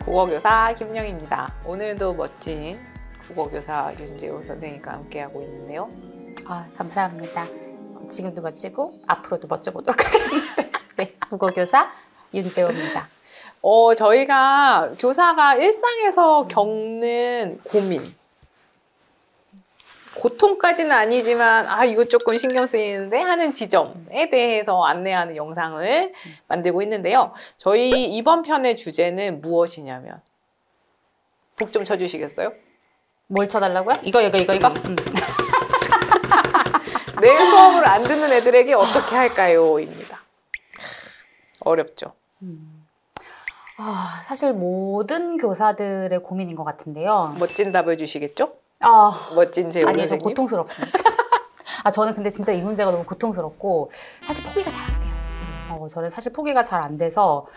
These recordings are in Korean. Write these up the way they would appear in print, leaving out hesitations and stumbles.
국어교사 김영입니다. 오늘도 멋진 국어교사 윤재호 선생님과 함께하고 있는데요. 감사합니다. 지금도 멋지고 앞으로도 멋져보도록 하겠습니다. 네, 국어교사 윤재호입니다. 저희가 교사가 일상에서 겪는 고민, 고통까지는 아니지만 이거 조금 신경 쓰이는데 하는 지점에 대해서 안내하는 영상을 만들고 있는데요. 저희 이번 편의 주제는 무엇이냐면 북 좀 쳐주시겠어요? 뭘 쳐달라고요? 이거. 내 수업을 안 듣는 애들에게 어떻게 할까요? 입니다. 어렵죠? 사실 모든 교사들의 고민인 것 같은데요. 멋진 답을 주시겠죠? 멋진 재호 아니요, 저 선생님. 고통스럽습니다. 저는 근데 진짜 이 문제가 너무 고통스럽고 사실 포기가 잘 안 돼요. 저는 사실 포기가 잘 안 돼서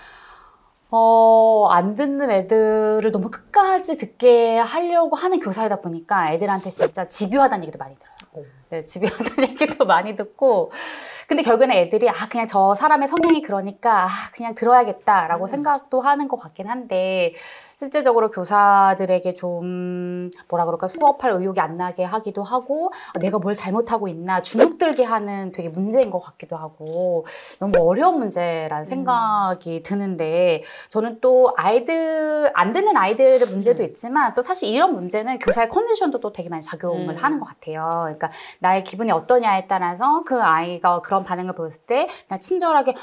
안 듣는 애들을 너무 끝까지 듣게 하려고 하는 교사이다 보니까 애들한테 진짜 집요하다는 얘기도 많이 들어요. 네, 집요하다는 얘기도 많이 듣고 근데 결국에는 애들이 그냥 저 사람의 성향이 그러니까 그냥 들어야겠다라고 생각도 하는 것 같긴 한데 실제적으로 교사들에게 좀 뭐라 그럴까 수업할 의욕이 안 나게 하기도 하고 내가 뭘 잘못하고 있나 주눅들게 하는 되게 문제인 것 같기도 하고 너무 어려운 문제라는 생각이 드는데 저는 또 아이들 안 듣는 아이들의 문제도 있지만 또 사실 이런 문제는 교사의 컨디션도 또 되게 많이 작용을 하는 것 같아요. 그러니까 나의 기분이 어떠냐에 따라서 그 아이가 그런 반응을 보였을 때 그냥 친절하게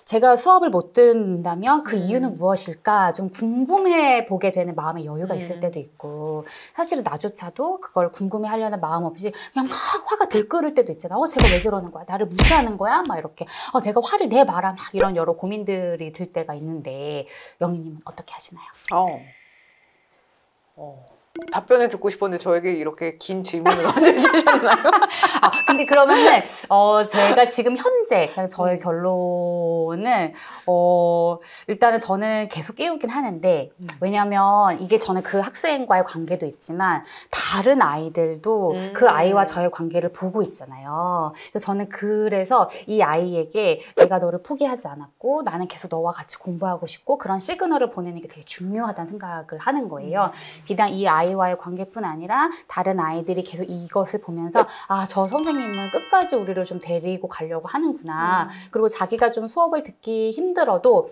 제가 수업을 못 듣는다면 그 이유는 무엇일까 좀 궁금해 보게 되는 마음의 여유가 있을 때도 있고 사실은 나조차도 그걸 궁금해 하려는 마음 없이 그냥 막 화가 들끓을 때도 있잖아. 제가 왜 저러는 거야? 나를 무시하는 거야? 막 이렇게 내가 화를 내봐라 막 이런 여러 고민들이 들 때가 있는데 영희님은 어떻게 하시나요? 답변을 듣고 싶었는데 저에게 이렇게 긴 질문을 얹어주셨나요? 근데 그러면은 제가 지금 현재 그냥 저의 결론은 일단은 저는 계속 깨우긴 하는데 왜냐면 이게 저는 그 학생과의 관계도 있지만 다른 아이들도 그 아이와 저의 관계를 보고 있잖아요. 그래서 저는 그래서 이 아이에게 내가 너를 포기하지 않았고 나는 계속 너와 같이 공부하고 싶고 그런 시그널을 보내는 게 되게 중요하다는 생각을 하는 거예요. 비단 이 아이와의 관계뿐 아니라 다른 아이들이 계속 이것을 보면서 저 선생님은 끝까지 우리를 좀 데리고 가려고 하는구나. 그리고 자기가 좀 수업을 듣기 힘들어도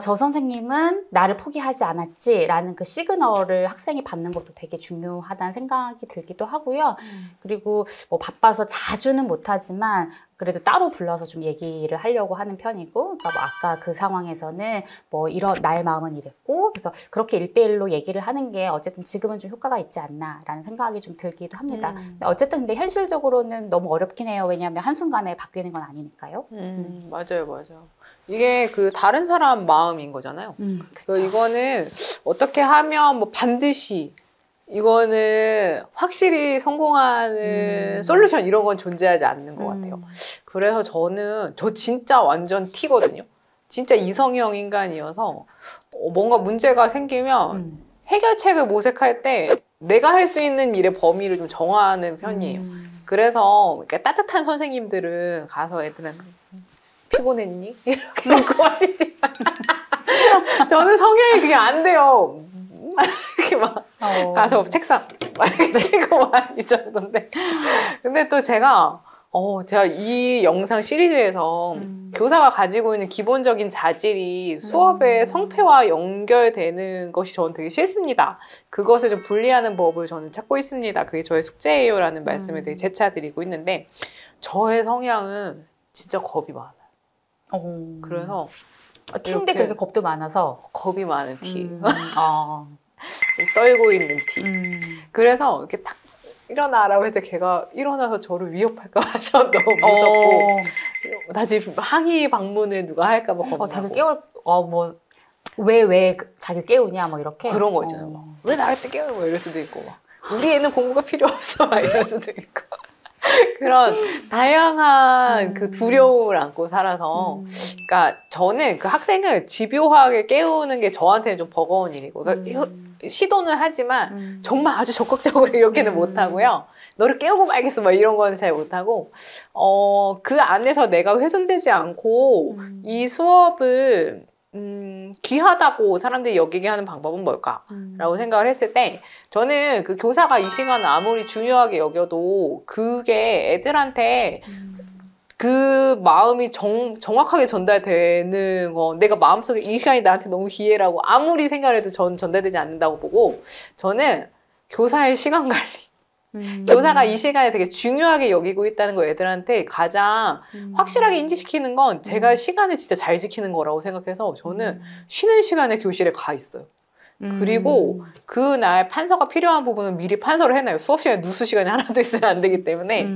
저 선생님은 나를 포기하지 않았지 라는 그 시그널을 학생이 받는 것도 되게 중요하다는 생각이 들기도 하고요. 그리고 뭐 바빠서 자주는 못하지만 그래도 따로 불러서 좀 얘기를 하려고 하는 편이고 그러니까 뭐 아까 그 상황에서는 뭐 나의 마음은 이랬고 그래서 그렇게 1대1로 얘기를 하는 게 어쨌든 지금은 좀 효과가 있지 않나라는 생각이 좀 들기도 합니다. 어쨌든 근데 현실적으로는 너무 어렵긴 해요. 왜냐하면 한순간에 바뀌는 건 아니니까요. 맞아요. 이게 그 다른 사람 마음인 거잖아요. 그래서 이거는 어떻게 하면 뭐 반드시 이거는 확실히 성공하는 솔루션 이런 건 존재하지 않는 것 같아요. 그래서 저 진짜 완전 T거든요. 진짜 이성형 인간이어서 뭔가 문제가 생기면 해결책을 모색할 때 내가 할 수 있는 일의 범위를 좀 정하는 편이에요. 그래서 따뜻한 선생님들은 가서 애들한테 피곤했니? 이렇게 묻고 하시지만 저는 성향이 그게 안 돼요. 이렇게 막 가서 책상 막 이렇게 치고 막 이 정도인데 근데 또 제가 이 영상 시리즈에서 교사가 가지고 있는 기본적인 자질이 수업의 성패와 연결되는 것이 저는 되게 싫습니다. 그것을 좀 분리하는 법을 저는 찾고 있습니다. 그게 저의 숙제예요 라는 말씀을 되게 재차드리고 있는데 저의 성향은 진짜 겁이 많아요. 그래서 T인데 그렇게 겁도 많아서 겁이 많은 T. 떨고 있는 T. 그래서 이렇게 딱 일어나라고 했을 때 걔가 일어나서 저를 위협할까 봐 너무 무섭고 다시 항의 방문을 누가 할까 봐 겁나고 자기 왜 자기 깨우냐 뭐 이렇게 그런 거 있잖아요. 막, 왜 나를 때 깨워? 뭐 이럴 수도 있고 막, 우리 애는 공부가 필요 없어 막 이럴 수도 있고 그런 다양한 그 두려움을 안고 살아서 그러니까 저는 그 학생을 집요하게 깨우는 게 저한테는 좀 버거운 일이고 그러니까 시도는 하지만 정말 아주 적극적으로 이렇게는 못하고요. 너를 깨우고 말겠어 막 이런 거는 잘 못하고 그 안에서 내가 훼손되지 않고 이 수업을 귀하다고 사람들이 여기게 하는 방법은 뭘까라고 생각을 했을 때 저는 그 교사가 이 시간을 아무리 중요하게 여겨도 그게 애들한테 그 마음이 정확하게 전달되는 거 내가 마음속에 이 시간이 나한테 너무 귀해라고 아무리 생각을 해도 전 전달되지 않는다고 보고 저는 교사의 시간 관리 교사가 이 시간에 되게 중요하게 여기고 있다는 거 애들한테 가장 확실하게 인지시키는 건 제가 시간을 진짜 잘 지키는 거라고 생각해서 저는 쉬는 시간에 교실에 가 있어요. 그리고 그날 판서가 필요한 부분은 미리 판서를 해놔요. 수업 시간에 누수 시간이 하나도 있으면 안 되기 때문에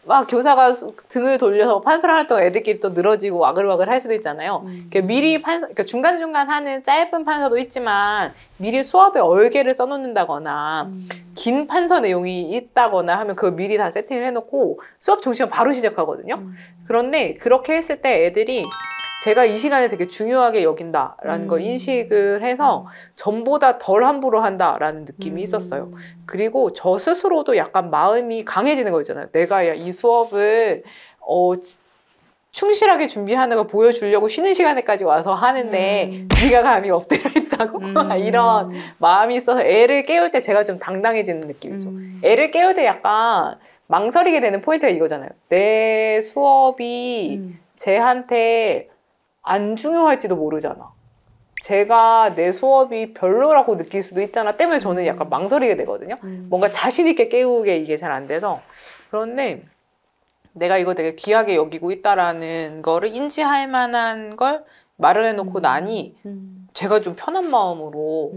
막 교사가 등을 돌려서 판서를 하는 동안 애들끼리 또 늘어지고 와글와글 할 수도 있잖아요. 미리 그러니까 중간중간 하는 짧은 판서도 있지만 미리 수업에 얼개를 써놓는다거나 긴 판서 내용이 있다거나 하면 그걸 미리 다 세팅을 해놓고 수업 정시간 바로 시작하거든요. 그런데 그렇게 했을 때 애들이 제가 이 시간을 되게 중요하게 여긴다라는 걸 인식을 해서 전보다 덜 함부로 한다라는 느낌이 있었어요. 그리고 저 스스로도 약간 마음이 강해지는 거 있잖아요. 내가 이 수업을 충실하게 준비하는 걸 보여주려고 쉬는 시간에까지 와서 하는데 네가 감히 엎드려 있다고? 이런 마음이 있어서 애를 깨울 때 제가 좀 당당해지는 느낌이죠. 애를 깨울 때 약간 망설이게 되는 포인트가 이거잖아요. 내 수업이 쟤한테 안 중요할지도 모르잖아. 제가 내 수업이 별로라고 느낄 수도 있잖아. 때문에 저는 약간 망설이게 되거든요. 뭔가 자신 있게 깨우게 이게 잘 안 돼서. 그런데 내가 이거 되게 귀하게 여기고 있다라는 거를 인지할 만한 걸 말을 해놓고 나니 제가 좀 편한 마음으로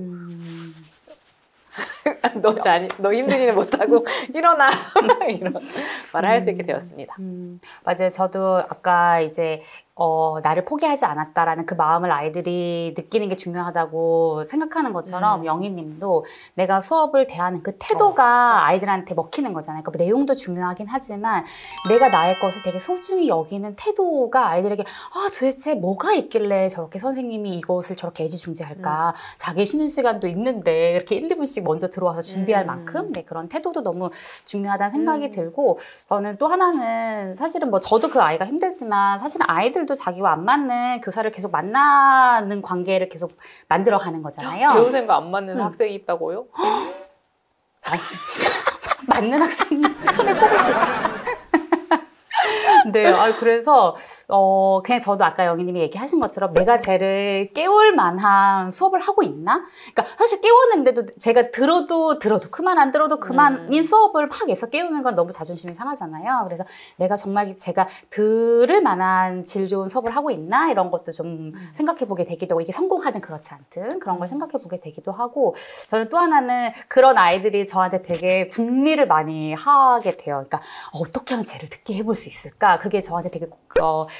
너 힘든 일은 못하고 일어나 이런 말을 할 수 있게 되었습니다. 맞아요. 저도 아까 이제 나를 포기하지 않았다라는 그 마음을 아이들이 느끼는 게 중요하다고 생각하는 것처럼 영희님도 내가 수업을 대하는 그 태도가 아이들한테 먹히는 거잖아요. 그러니까 내용도 중요하긴 하지만 내가 나의 것을 되게 소중히 여기는 태도가 아이들에게 도대체 뭐가 있길래 저렇게 선생님이 이것을 저렇게 애지중지할까. 자기 쉬는 시간도 있는데 이렇게 1, 2분씩 먼저 들어와서 준비할 만큼 그런 태도도 너무 중요하다는 생각이 들고 저는 또 하나는 사실은 뭐 저도 그 아이가 힘들지만 사실은 아이들도 자기와 안 맞는 교사를 계속 만나는 관계를 계속 만들어가는 거잖아요. 제 선생과 안 맞는 학생이 있다고요? 맞습니다. 맞는 학생 손에 꼽을 수 있어요. 네, 그래서 그냥 저도 아까 영희님이 얘기하신 것처럼 내가 쟤를 깨울 만한 수업을 하고 있나? 그러니까 사실 깨웠는데도 제가 들어도 그만 안 들어도 그만인 수업을 막 해서 깨우는 건 너무 자존심이 상하잖아요. 그래서 내가 정말 제가 들을 만한 질 좋은 수업을 하고 있나? 이런 것도 좀 생각해보게 되기도 하고 이게 성공하든 그렇지 않든 그런 걸 생각해보게 되기도 하고 저는 또 하나는 그런 아이들이 저한테 되게 궁리를 많이 하게 돼요. 그러니까 어떻게 하면 쟤를 듣게 해볼 수 있을까? 그게 저한테 되게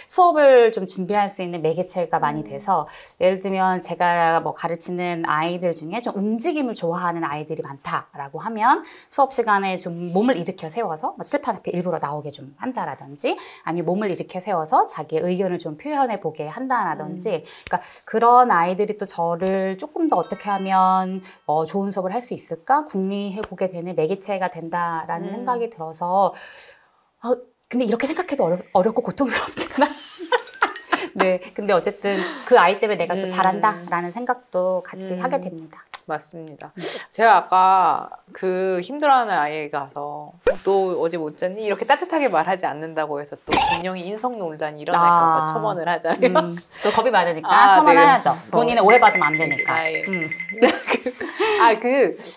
수업을 좀 준비할 수 있는 매개체가 많이 돼서 예를 들면 제가 뭐 가르치는 아이들 중에 좀 움직임을 좋아하는 아이들이 많다라고 하면 수업 시간에 좀 몸을 일으켜 세워서 뭐 칠판 앞에 일부러 나오게 좀 한다라든지 아니면 몸을 일으켜 세워서 자기의 의견을 좀 표현해 보게 한다라든지 그러니까 그런 아이들이 또 저를 조금 더 어떻게 하면 좋은 수업을 할 수 있을까 궁리해 보게 되는 매개체가 된다라는 생각이 들어서 근데 이렇게 생각해도 어렵고 고통스럽지만 네, 근데 어쨌든 그 아이 때문에 내가 또 잘한다라는 생각도 같이 하게 됩니다. 맞습니다. 제가 아까 그 힘들어하는 아이에 가서 또 어제 못 잤니? 이렇게 따뜻하게 말하지 않는다고 해서 또 진영이 인성논란이 일어날까 봐 첨언을 하자면 또 겁이 많으니까 첨언해야죠. 본인은 오해받으면 안 되니까.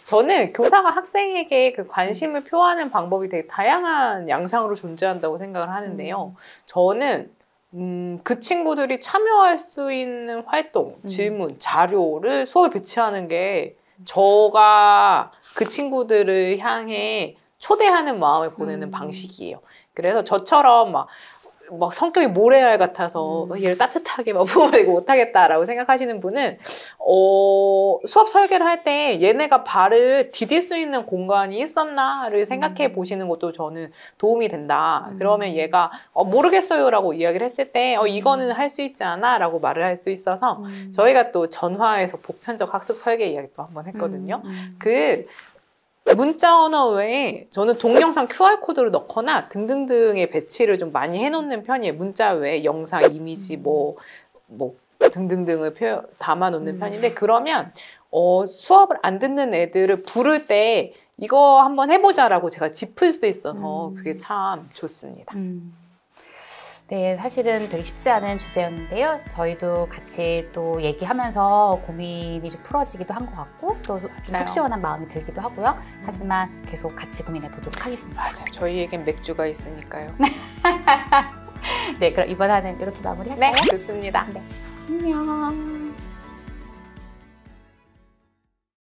저는 교사가 학생에게 그 관심을 표하는 방법이 되게 다양한 양상으로 존재한다고 생각을 하는데요. 저는 그 친구들이 참여할 수 있는 활동, 질문, 자료를 수업에 배치하는 게 저가 그 친구들을 향해 초대하는 마음을 보내는 방식이에요. 그래서 저처럼 막 성격이 모래알 같아서 얘를 따뜻하게 막 부어내고 못하겠다라고 생각하시는 분은 수업 설계를 할 때 얘네가 발을 디딜 수 있는 공간이 있었나를 생각해 보시는 것도 저는 도움이 된다. 그러면 얘가 모르겠어요 라고 이야기를 했을 때 이거는 할 수 있지 않아 라고 말을 할 수 있어서 저희가 또 전화에서 보편적 학습 설계 이야기도 한번 했거든요. 문자 언어 외에 저는 동영상 QR코드를 넣거나 등등등의 배치를 좀 많이 해놓는 편이에요. 문자 외에 영상, 이미지, 등등등을 담아놓는 편인데 그러면 수업을 안 듣는 애들을 부를 때 이거 한번 해보자라고 제가 짚을 수 있어서 그게 참 좋습니다. 네, 사실은 되게 쉽지 않은 주제였는데요. 저희도 같이 또 얘기하면서 고민이 좀 풀어지기도 한 것 같고 또 좀 속 시원한 마음이 들기도 하고요. 하지만 계속 같이 고민해 보도록 하겠습니다. 맞아요. 저희에겐 맥주가 있으니까요. 네, 그럼 이번 화는 이렇게 마무리할까요? 네, 좋습니다. 네. 안녕.